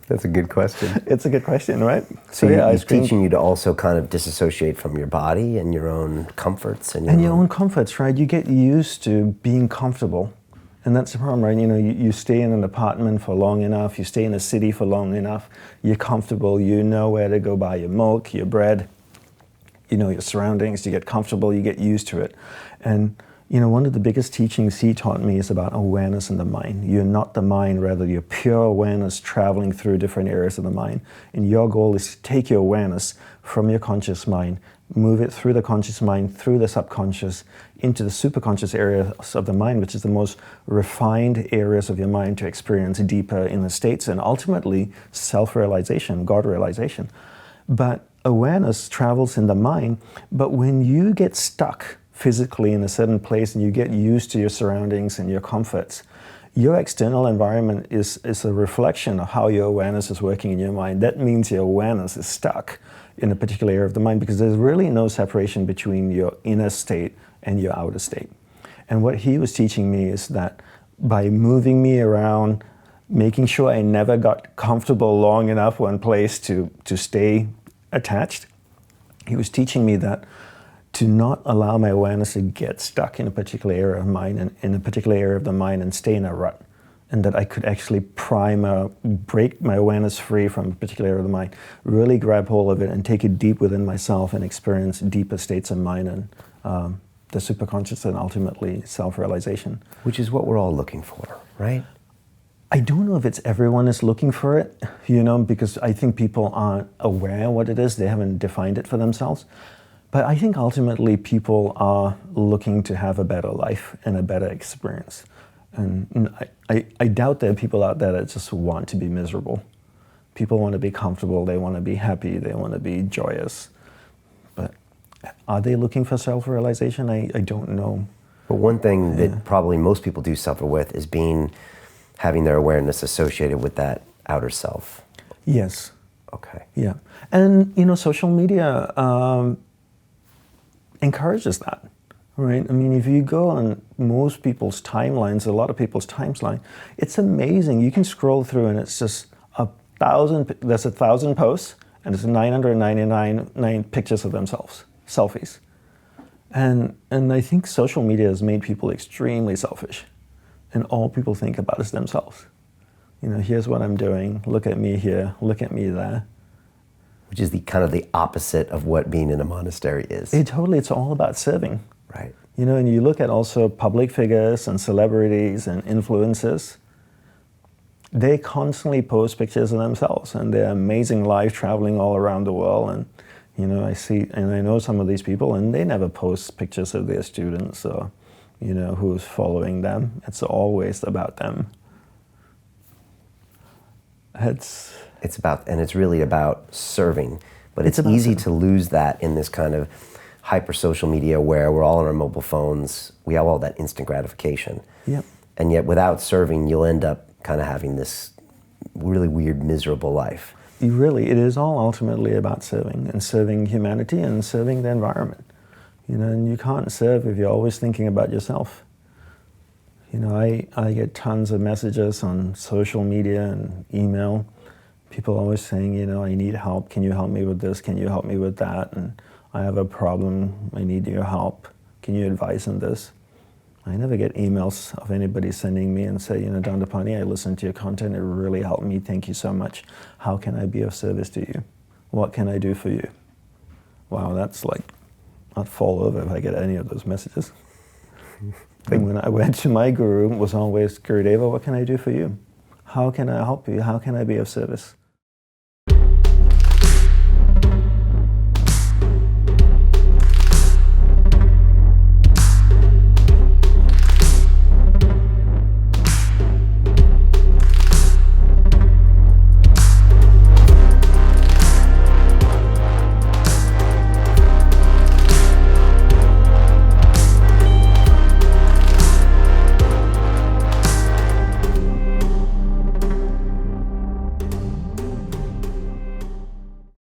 That's a good question. It's a good question, right? So he's teaching you to also kind of disassociate from your body and your own comforts. And your own comforts, right? You get used to being comfortable. And that's the problem, right? You know, you stay in an apartment for long enough, you stay in a city for long enough, you're comfortable, you know where to go buy your milk, your bread, you know your surroundings, you get comfortable, you get used to it. And you know, one of the biggest teachings he taught me is about awareness in the mind. You're not the mind, rather you're pure awareness traveling through different areas of the mind. And your goal is to take your awareness from your conscious mind, move it through the conscious mind, through the subconscious, into the superconscious areas of the mind, which is the most refined areas of your mind to experience deeper inner states and ultimately self-realization, God realization. But awareness travels in the mind, but when you get stuck physically in a certain place and you get used to your surroundings and your comforts, your external environment is a reflection of how your awareness is working in your mind. That means your awareness is stuck in a particular area of the mind because there's really no separation between your inner state and your outer state. And what he was teaching me is that by moving me around, making sure I never got comfortable long enough one place to stay attached, he was teaching me that to not allow my awareness to get stuck in a particular area of mind and in a particular area of the mind and stay in a rut. And that I could actually break my awareness free from a particular area of the mind, really grab hold of it and take it deep within myself and experience deeper states of mind and the superconscious and ultimately self-realization. Which is what we're all looking for, right? I don't know if it's everyone is looking for it, you know, because I think people aren't aware what it is. They haven't defined it for themselves. But I think ultimately people are looking to have a better life and a better experience. And I doubt there are people out there that just want to be miserable. People want to be comfortable, they want to be happy, they want to be joyous. But are they looking for self-realization? I don't know. But one thing that probably most people do suffer with is having their awareness associated with that outer self. Yes. Okay. Yeah. And, you know, social media encourages that, right? I mean, if you go on most people's timelines, a lot of people's timeline, it's amazing. You can scroll through and it's just there's 1,000 posts and it's 999 pictures of themselves, selfies. And I think social media has made people extremely selfish. And all people think about is themselves. You know, here's what I'm doing, look at me here, look at me there. Which is the kind of the opposite of what being in a monastery is. It's all about serving. Right. You know, and you look at also public figures and celebrities and influencers, they constantly post pictures of themselves and their amazing life traveling all around the world. And, you know, I know some of these people and they never post pictures of their students or, you know, who's following them. It's always about them. It's really about serving, but it's easy to lose that in this kind of hyper social media where we're all on our mobile phones. We have all that instant gratification. Yep. And yet without serving, you'll end up kind of having this really weird, miserable life. It is all ultimately about serving and serving humanity and serving the environment. You know, and you can't serve if you're always thinking about yourself. You know, I get tons of messages on social media and email. People always saying, you know, I need help. Can you help me with this? Can you help me with that? And I have a problem. I need your help. Can you advise on this? I never get emails of anybody sending me and say, you know, Dandapani, I listened to your content. It really helped me. Thank you so much. How can I be of service to you? What can I do for you? Wow, that's like, I'd fall over if I get any of those messages. And when I went to my guru, it was always, Gurudeva, what can I do for you? How can I help you? How can I be of service?